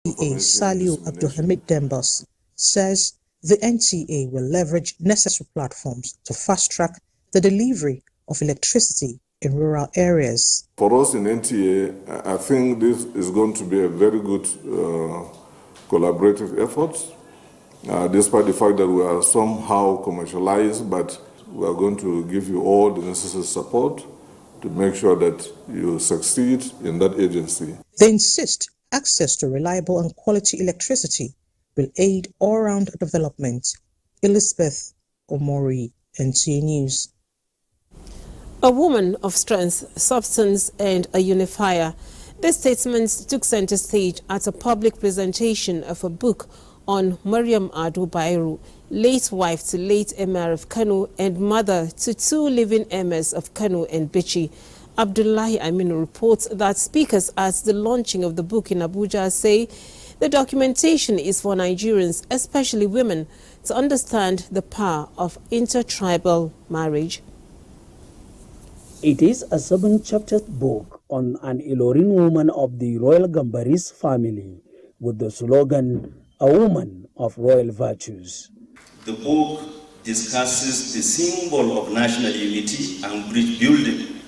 NTA Saliu Abdulhamid Dembas says the NTA will leverage necessary platforms to fast-track the delivery of electricity in rural areas. For us in NTA, I think this is going to be a very good collaborative effort, despite the fact that we are somehow commercialized, but we are going to give you all the necessary support to make sure that you succeed in that agency. They insist access to reliable and quality electricity will aid all-round development. Elizabeth Omori, NTA News. A woman of strength, substance, and a unifier. This statement took center stage at a public presentation of a book on Mariam Ado, late wife to late Emir of Kano and mother to two living emirs of Kano and Bichi. Abdullahi Aminu reports that speakers at the launching of the book in Abuja say the documentation is for Nigerians, especially women, to understand the power of intertribal marriage. It is a 7-chapter book on an Ilorin woman of the Royal Gambaris family with the slogan, "A woman of royal virtues." The book discusses the symbol of national unity and bridge building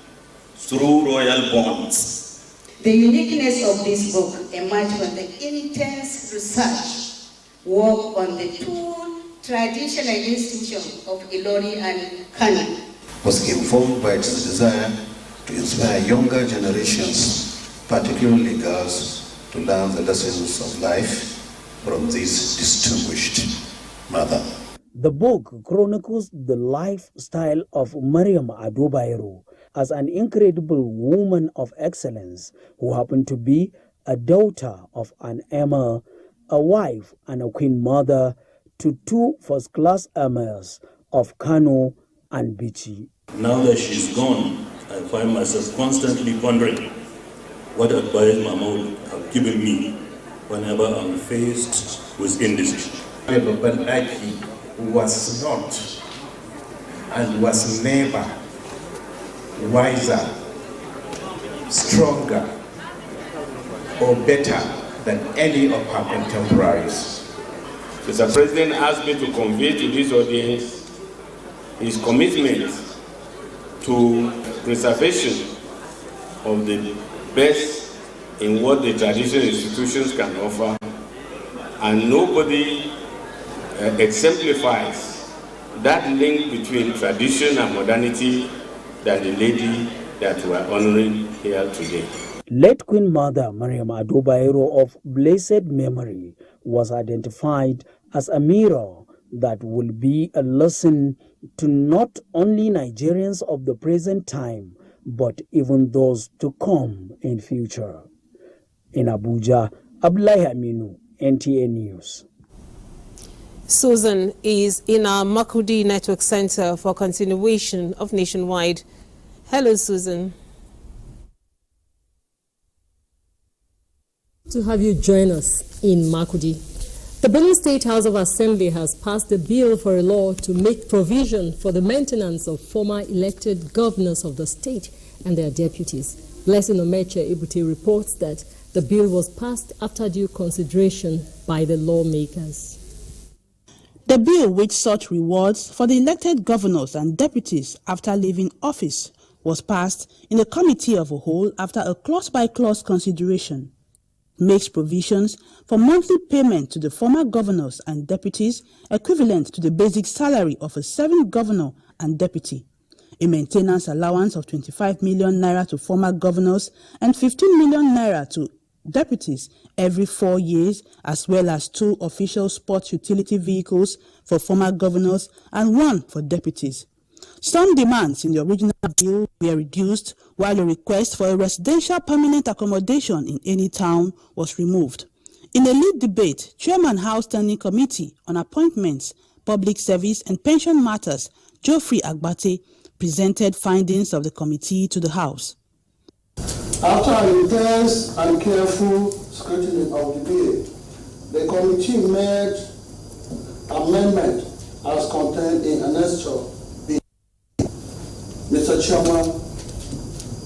through royal bonds. The uniqueness of this book emerged from the intense research work on the two traditional institutions of Ilori and Kano. Was informed by its desire to inspire younger generations, particularly girls, to learn the lessons of life from this distinguished mother. The book chronicles the lifestyle of Mariam Ado as an incredible woman of excellence who happened to be a daughter of an emir, a wife and a queen mother to two first-class emirs of Kano and Bichi. Now that she's gone, I find myself constantly pondering what advice Mama would have given me whenever I'm faced with indecision. Aki was not and was never wiser, stronger, or better than any of her contemporaries. Mr. President asked me to convey to this audience his commitment to preservation of the best in what the traditional institutions can offer, and nobody exemplifies that link between tradition and modernity than the lady that we are honoring here today. Late Queen Mother Mariam Ado of blessed memory was identified as a mirror that will be a lesson to not only Nigerians of the present time, but even those to come in future. In Abuja, Abdullahi Aminu, NTA News. Susan is in our Makudi Network Center for continuation of Nationwide. Hello, Susan. To have you join us in Makudi. The Benue State House of Assembly has passed a bill for a law to make provision for the maintenance of former elected governors of the state and their deputies. Blessing Omeche Ebute reports that the bill was passed after due consideration by the lawmakers. The bill, which sought rewards for the elected governors and deputies after leaving office, was passed in the Committee of a Whole after a clause-by-clause consideration. Makes provisions for monthly payment to the former governors and deputies equivalent to the basic salary of a 7th governor and deputy, a maintenance allowance of 25 million naira to former governors and 15 million naira to deputies every 4 years, as well as 2 official sports utility vehicles for former governors and 1 for deputies. Some demands in the original bill were reduced, while a request for a residential permanent accommodation in any town was removed. In a lead debate, Chairman House Standing Committee on Appointments, Public Service and Pension Matters, Geoffrey Agbate, presented findings of the committee to the House. After an intense and careful scrutiny of the bill, the committee made amendment as contained in Annexure B. Mr. Chairman,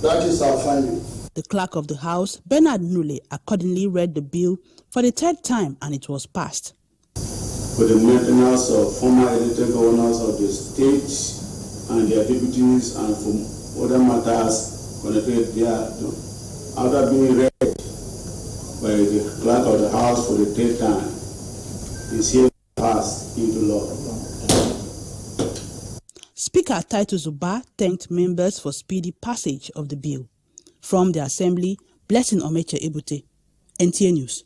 that is our finding. The clerk of the House, Bernard Nule, accordingly read the bill for the third time and it was passed. For the maintenance of former elected governors of the state and their deputies and from other matters connected thereto, after being read by the clerk of the House for the third time, is here passed into law. Speaker Titus Zuba thanked members for speedy passage of the bill. From the Assembly, Blessing Omeche Ebute, NTA News.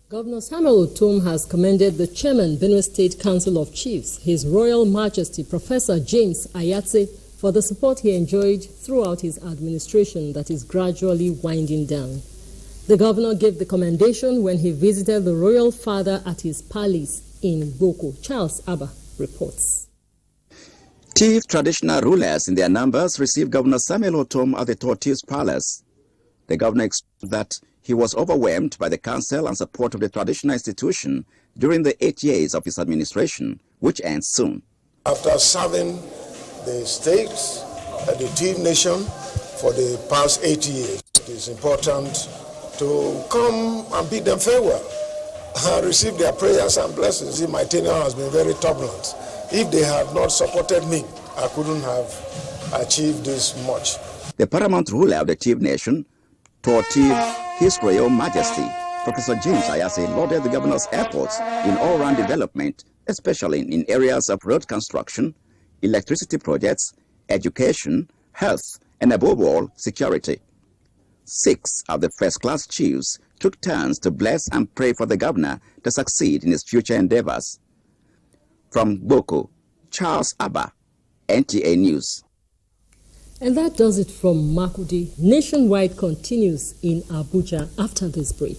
Governor Samuel Otom has commended the chairman, Benue State Council of Chiefs, His Royal Majesty Professor James Ayatse, for the support he enjoyed throughout his administration that is gradually winding down. The governor gave the commendation when he visited the royal father at his palace in Boko. Charles Abba reports. Chief traditional rulers in their numbers received Governor Samuel Otom at the Tortoise Palace. The governor explained that he was overwhelmed by the council and support of the traditional institution during the 8 years of his administration, which ends soon. After serving the state, the Tiv nation, for the past 8 years, it is important to come and bid them farewell and receive their prayers and blessings. My tenure has been very turbulent. If they had not supported me, I couldn't have achieved this much. The paramount ruler of the Tiv nation, Tortive, His Royal Majesty, Professor James Ayatse, lauded the governor's efforts in all-round development, especially in areas of road construction, electricity projects, education, health, and above all, security. 6 of the first-class chiefs took turns to bless and pray for the governor to succeed in his future endeavors. From Boko, Charles Abba, NTA News. And that does it from Makurdi. Nationwide continues in Abuja after this break.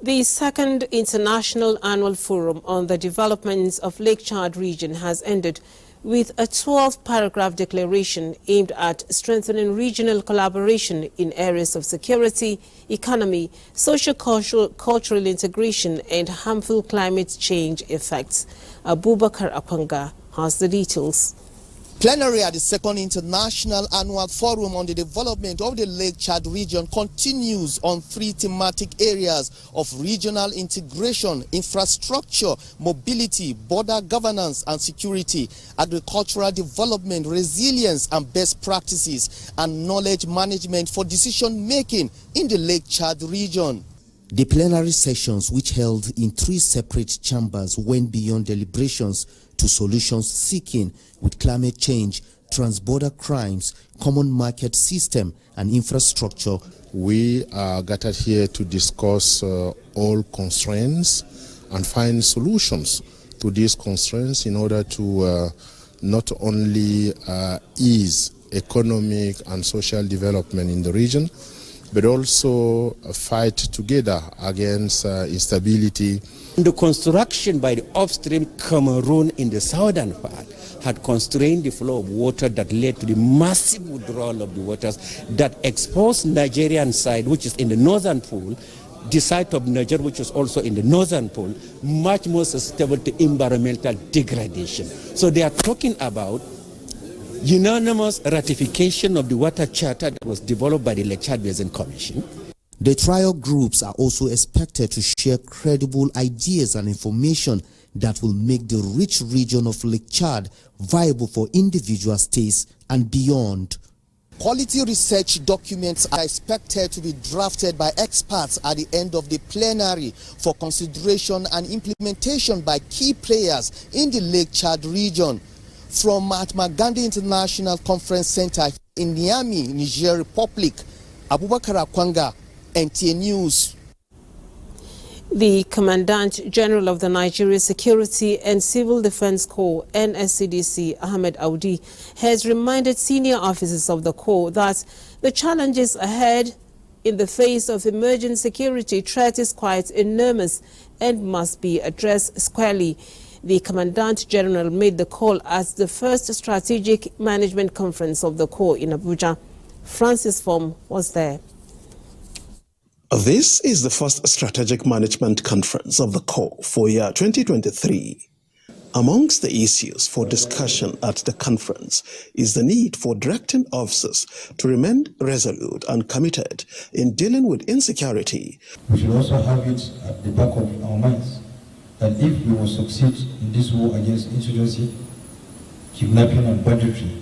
The second International Annual Forum on the Developments of Lake Chad region has ended with a 12-paragraph declaration aimed at strengthening regional collaboration in areas of security, economy, socio-cultural integration, and harmful climate change effects. Abubakar Apanga has the details. Plenary at the second International Annual Forum on the Development of the Lake Chad region continues on 3 thematic areas of regional integration, infrastructure, mobility, border governance and security, agricultural development, resilience and best practices, and knowledge management for decision-making in the Lake Chad region. The plenary sessions, which held in 3 separate chambers, went beyond deliberations to solutions seeking with climate change, transborder crimes, common market system and infrastructure. We are gathered here to discuss all constraints and find solutions to these constraints in order to not only ease economic and social development in the region, but also fight together against instability. The construction by the upstream Cameroon in the southern part had constrained the flow of water that led to the massive withdrawal of the waters that exposed Nigerian side, which is in the northern pool, the site of Niger, which is also in the northern pool, much more susceptible to environmental degradation. So they are talking about unanimous ratification of the Water Charter that was developed by the Lake Chad Basin Commission. The trial groups are also expected to share credible ideas and information that will make the rich region of Lake Chad viable for individual states and beyond. Quality research documents are expected to be drafted by experts at the end of the plenary for consideration and implementation by key players in the Lake Chad region. From Mahatma Gandhi International Conference Center in Niamey, Niger Republic, Abubakar Akwanga, NTA News. The Commandant General of the Nigeria Security and Civil Defense Corps, NSCDC, Ahmed Audi, has reminded senior officers of the Corps that the challenges ahead in the face of emerging security threat is quite enormous and must be addressed squarely. The Commandant General made the call at the first Strategic Management Conference of the Corps in Abuja. Francis Form was there. This is the first Strategic Management Conference of the Corps for year 2023. Amongst the issues for discussion at the conference is the need for directing officers to remain resolute and committed in dealing with insecurity. We should also have it at the back of our minds that if we will succeed in this war against insurgency, kidnapping and banditry,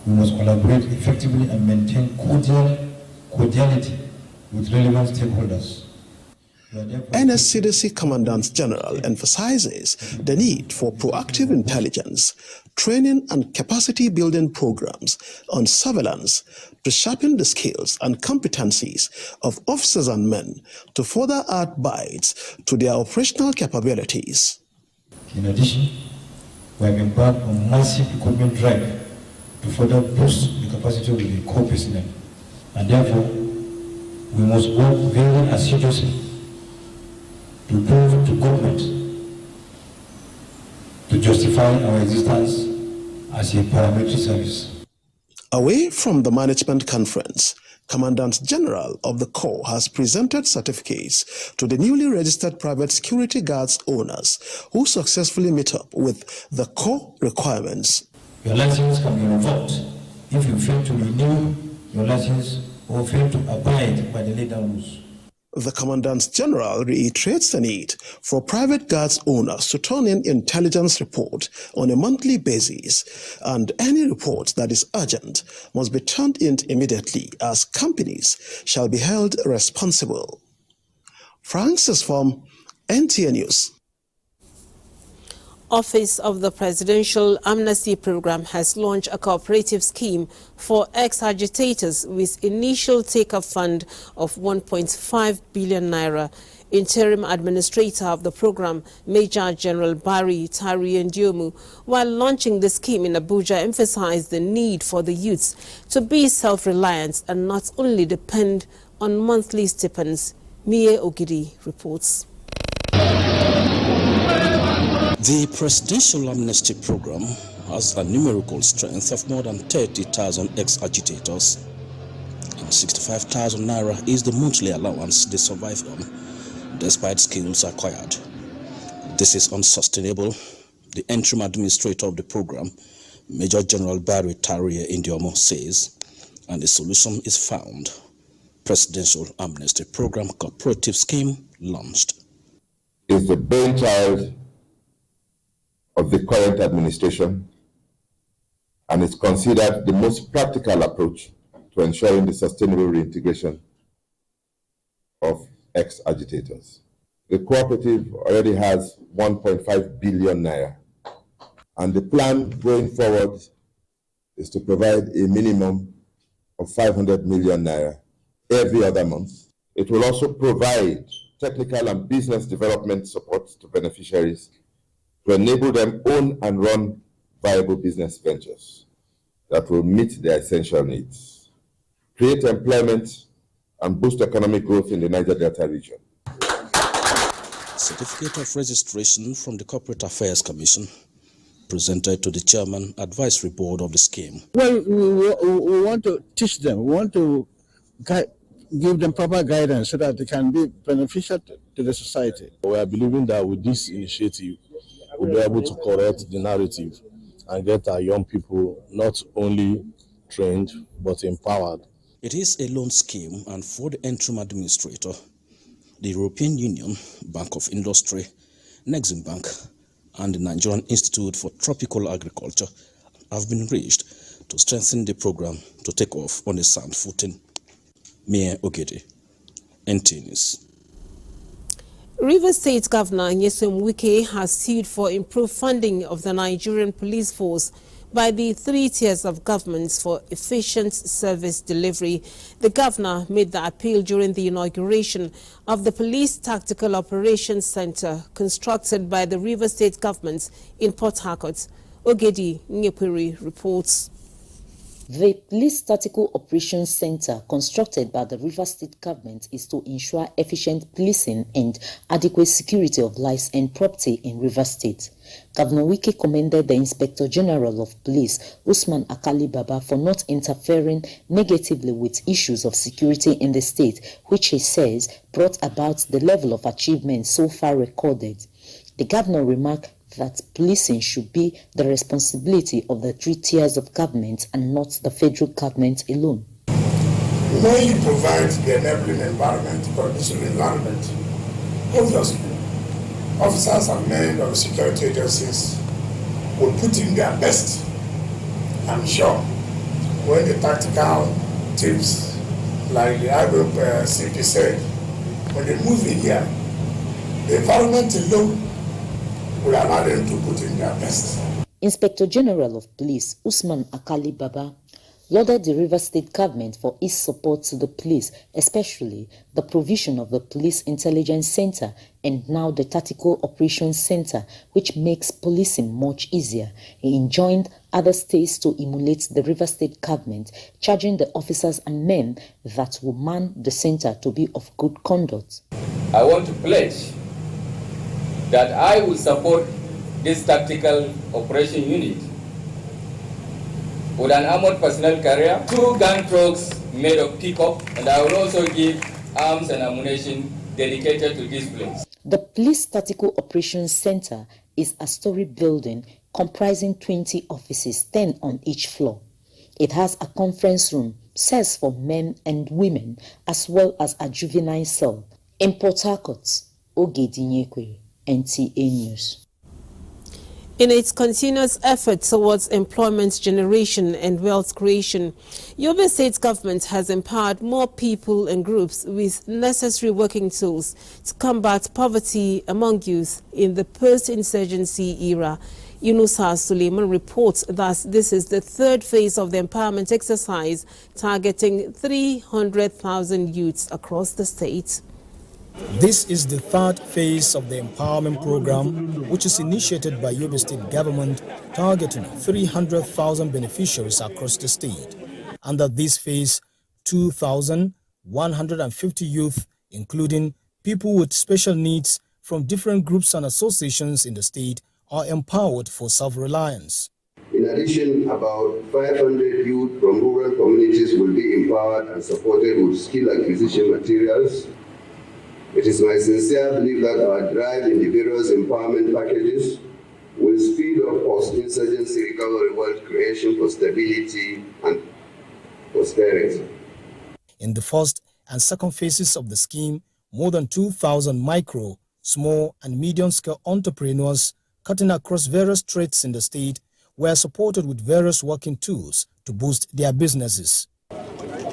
we must collaborate effectively and maintain cordiality with relevant stakeholders. NSCDC Commandant General emphasizes the need for proactive intelligence, training and capacity building programs on surveillance to sharpen the skills and competencies of officers and men to further add bites to their operational capabilities. In addition, we have embarked on a massive equipment drive to further boost the capacity of the core personnel, and therefore we must work very assiduously to prove to government to justify our existence as a paramilitary service. Away from the management conference, Commandant General of the Corps has presented certificates to the newly registered private security guards owners who successfully meet up with the Corps requirements. Your license can be revoked if you fail to renew your license or fail to abide by the laid down rules. The Commandant General reiterates the need for private guards owners to turn in intelligence report on a monthly basis, and any report that is urgent must be turned in immediately, as companies shall be held responsible. Francis from NTA News. Office of the Presidential Amnesty Program has launched a cooperative scheme for ex-agitators with initial take-up fund of 1.5 billion naira. Interim Administrator of the program, Major General Barry Tariyendiomu, while launching the scheme in Abuja, emphasized the need for the youths to be self-reliant and not only depend on monthly stipends. Mie Ogidi reports. The Presidential Amnesty Program has a numerical strength of more than 30,000 ex-agitators, and 65,000 naira is the monthly allowance they survive on, despite skills acquired. This is unsustainable, the interim administrator of the program, Major General Barry Tariyendiomu, says, and the solution is found. Presidential Amnesty Program cooperative scheme launched. Is the brainchild of the current administration, and is considered the most practical approach to ensuring the sustainable reintegration of ex-agitators. The cooperative already has 1.5 billion naira, and the plan going forward is to provide a minimum of 500 million naira every other month. It will also provide technical and business development support to beneficiaries to enable them own and run viable business ventures that will meet their essential needs, create employment, and boost economic growth in the Niger Delta region. Certificate of registration from the Corporate Affairs Commission presented to the Chairman Advisory Board of the scheme. Well, we want to teach them, we want to give them proper guidance so that they can be beneficial to the society. We are believing that with this initiative, we'll be able to correct the narrative and get our young people not only trained but empowered. It is a loan scheme, and for the interim administrator, the European Union, Bank of Industry, Nexim Bank, and the Nigerian Institute for Tropical Agriculture have been reached to strengthen the program to take off on a sound footing. Mie Ogede, NTA News. Rivers State Governor Nyesom Wike has sued for improved funding of the Nigerian police force by the 3 tiers of governments for efficient service delivery. The governor made the appeal during the inauguration of the Police Tactical Operations Center constructed by the Rivers State government in Port Harcourt. Ogedi Nyepuri reports. The Police Tactical Operations Center constructed by the Rivers State government is to ensure efficient policing and adequate security of lives and property in Rivers State. Governor Wike commended the Inspector General of Police, Usman Akali Baba, for not interfering negatively with issues of security in the state, which he says brought about the level of achievement so far recorded. The governor remarked that policing should be the responsibility of the 3 tiers of government and not the federal government alone. When you provide the enabling environment, conducive environment, obviously, officers and men of security agencies will put in their best. I'm sure when the tactical tips, like the Agro CP said, when they move in here, the environment alone will allow them to put in their best. Inspector General of Police Usman Akali Baba lauded the Rivers State government for its support to the police, especially the provision of the Police Intelligence Center and now the Tactical Operations Center, which makes policing much easier. He enjoined other states to emulate the Rivers State government, charging the officers and men that will man the center to be of good conduct. I want to pledge that I will support this tactical operation unit with an armored personnel carrier, 2 gun trucks made of pickup, and I will also give arms and ammunition dedicated to this place. The Police Tactical Operations Center is a story building comprising 20 offices, 10 on each floor. It has a conference room, cells for men and women, as well as a juvenile cell. In Port Harcourt, Oge Dinyekwe, NTA News. In its continuous effort towards employment generation and wealth creation, Yobe State government has empowered more people and groups with necessary working tools to combat poverty among youth in the post-insurgency era. Yunusa Suleiman reports that this is the 3rd phase of the empowerment exercise targeting 300,000 youths across the state. This is the 3rd phase of the empowerment program, which is initiated by Yobe State government, targeting 300,000 beneficiaries across the state. Under this phase, 2,150 youth, including people with special needs from different groups and associations in the state, are empowered for self-reliance. In addition, about 500 youth from rural communities will be empowered and supported with skill acquisition materials. It is my sincere belief that our drive in the various empowerment packages will speed up post-insurgency recovery wealth creation for stability and prosperity. In the 1st and 2nd phases of the scheme, more than 2,000 micro, small and medium-scale entrepreneurs cutting across various trades in the state were supported with various working tools to boost their businesses.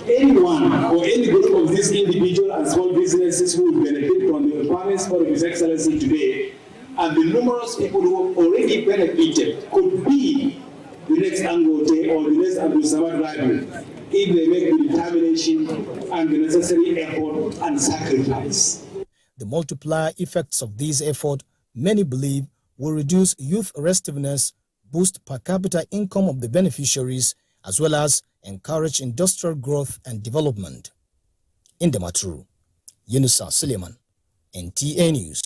Anyone or any group of these individual and small businesses who will benefit from the empowerment support of His Excellency today, and the numerous people who have already benefited, could be the next Angote or the next Abdul Samad Rabi if they make the determination and the necessary effort and sacrifice. The multiplier effects of this effort, many believe, will reduce youth restiveness, boost per capita income of the beneficiaries, as well as encourage industrial growth and development. In the Maturu, Yunusa Suleiman, NTA News.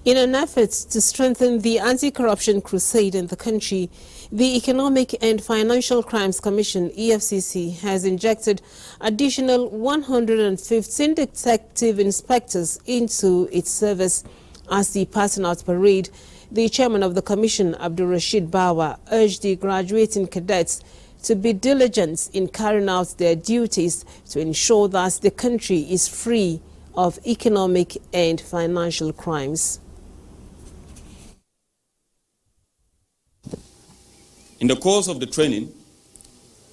In an effort to strengthen the anti-corruption crusade in the country, the Economic and Financial Crimes Commission, EFCC, has injected additional 115 detective inspectors into its service. As the passing out parade, the chairman of the commission, Abdul Rashid Bawa, urged the graduating cadets to be diligent in carrying out their duties to ensure that the country is free of economic and financial crimes. In the course of the training,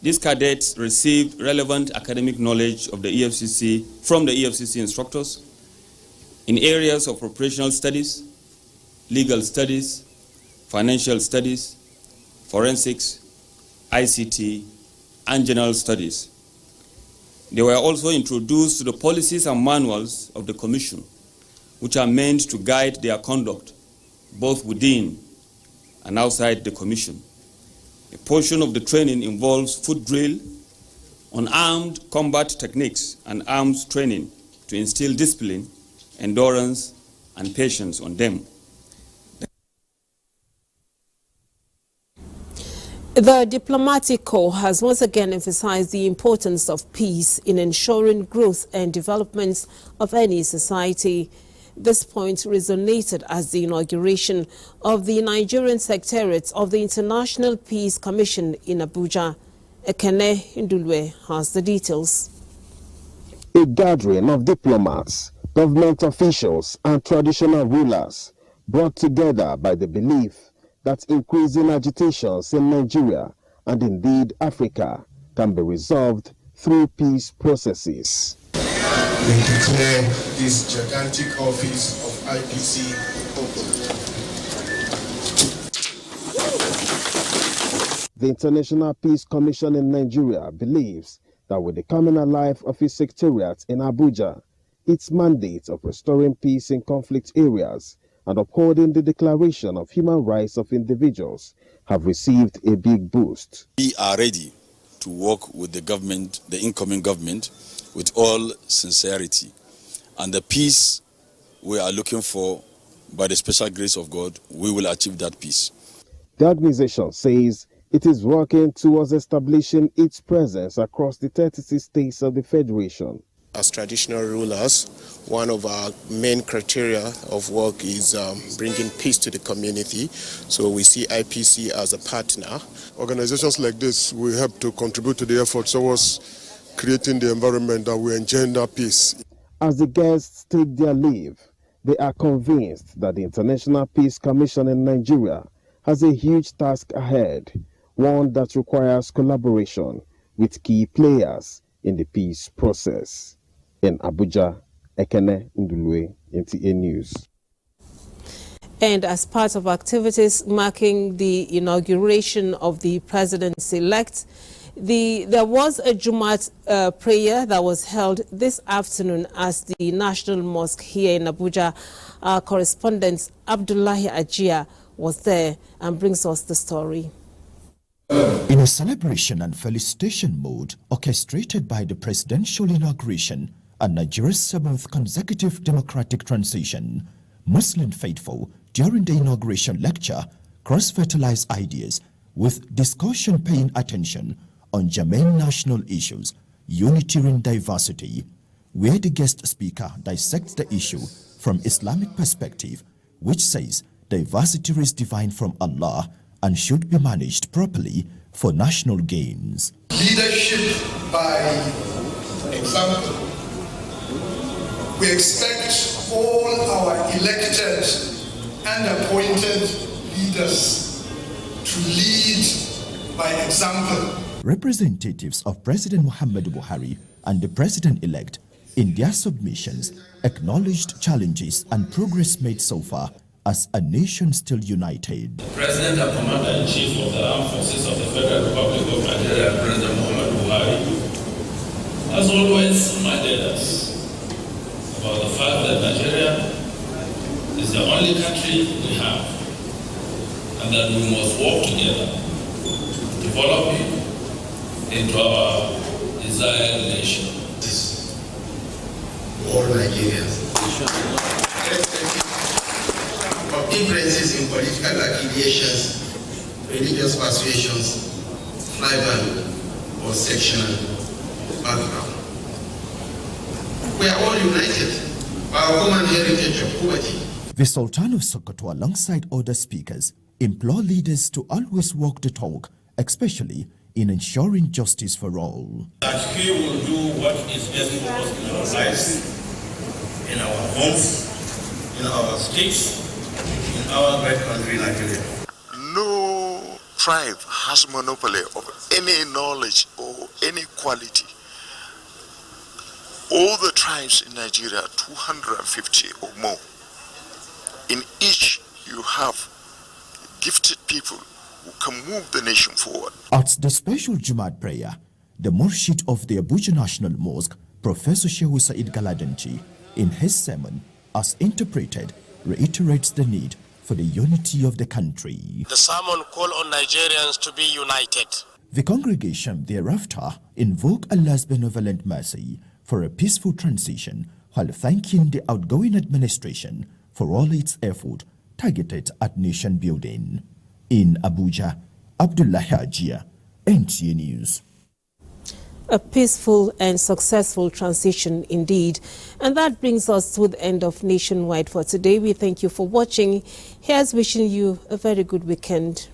these cadets received relevant academic knowledge of the EFCC from the EFCC instructors in areas of operational studies, legal studies, financial studies, forensics, ICT, and general studies. They were also introduced to the policies and manuals of the Commission, which are meant to guide their conduct, both within and outside the Commission. A portion of the training involves foot drill on armed combat techniques and arms training to instill discipline, endurance, and patience on them. The Diplomatic Corps has once again emphasized the importance of peace in ensuring growth and development of any society. This point resonated as the inauguration of the Nigerian Secretariat of the International Peace Commission in Abuja. Ekene Ndulwe has the details. A gathering of diplomats, government officials and traditional rulers brought together by the belief that increasing agitations in Nigeria and indeed Africa can be resolved through peace processes. We declare this gigantic office of IPC open. The International Peace Commission in Nigeria believes that with the coming alive of its secretariat in Abuja, its mandate of restoring peace in conflict areas and upholding the Declaration of Human Rights of Individuals have received a big boost. We are ready to work with the government, the incoming government, with all sincerity. And the peace we are looking for, by the special grace of God, we will achieve that peace. The organization says it is working towards establishing its presence across the 36 states of the Federation. As traditional rulers, one of our main criteria of work is bringing peace to the community. So we see IPC as a partner. Organizations like this will help to contribute to the effort towards creating the environment that will engender peace. As the guests take their leave, they are convinced that the International Peace Commission in Nigeria has a huge task ahead, one that requires collaboration with key players in the peace process. In Abuja, Ekene Ndulwe, NTA News. And as part of activities marking the inauguration of the president-elect, there was a Jumat prayer that was held this afternoon at the National Mosque here in Abuja. Our correspondent Abdullahi Ajia was there and brings us the story. In a celebration and felicitation mode orchestrated by the presidential inauguration and Nigeria's 7th consecutive democratic transition, Muslim faithful during the inauguration lecture cross-fertilized ideas with discussion paying attention on germane national issues, unity in diversity, where the guest speaker dissects the issue from Islamic perspective, which says diversity is divine from Allah and should be managed properly for national gains. Leadership by example. We expect all our elected and appointed leaders to lead by example. Representatives of President Muhammadu Buhari and the President-elect in their submissions acknowledged challenges and progress made so far as a nation still united. The President and Commander-in-Chief of the Armed Forces of the Federal Republic of Nigeria, President Muhammadu Buhari, has always reminded us about the fact that Nigeria is the only country we have, and that we must work together to develop it into our desired nation. All Nigerians. Of differences in political affiliations, religious persuasions, tribal or sectional background. We are all united by our common heritage of poverty. The Sultan of Sokoto, alongside other speakers, implore leaders to always walk the talk, especially in ensuring justice for all. That we will do what is best for us in our lives, in our homes, in our states, in our great country, Nigeria. No tribe has monopoly of any knowledge or any quality. All the tribes in Nigeria, 250 or more, in each you have gifted people who can move the nation forward. At the special Jumat prayer, the Murshid of the Abuja National Mosque, Professor Shehu Said Galadanchi, in his sermon, as interpreted, reiterates the need for the unity of the country. The sermon called on Nigerians to be united. The congregation thereafter invoked Allah's benevolent mercy for a peaceful transition while thanking the outgoing administration for all its effort targeted at nation building. In Abuja, Abdullahi Ajia, NTA News. A peaceful and successful transition indeed. And that brings us to the end of Nationwide for today. We thank you for watching. Here's wishing you a very good weekend.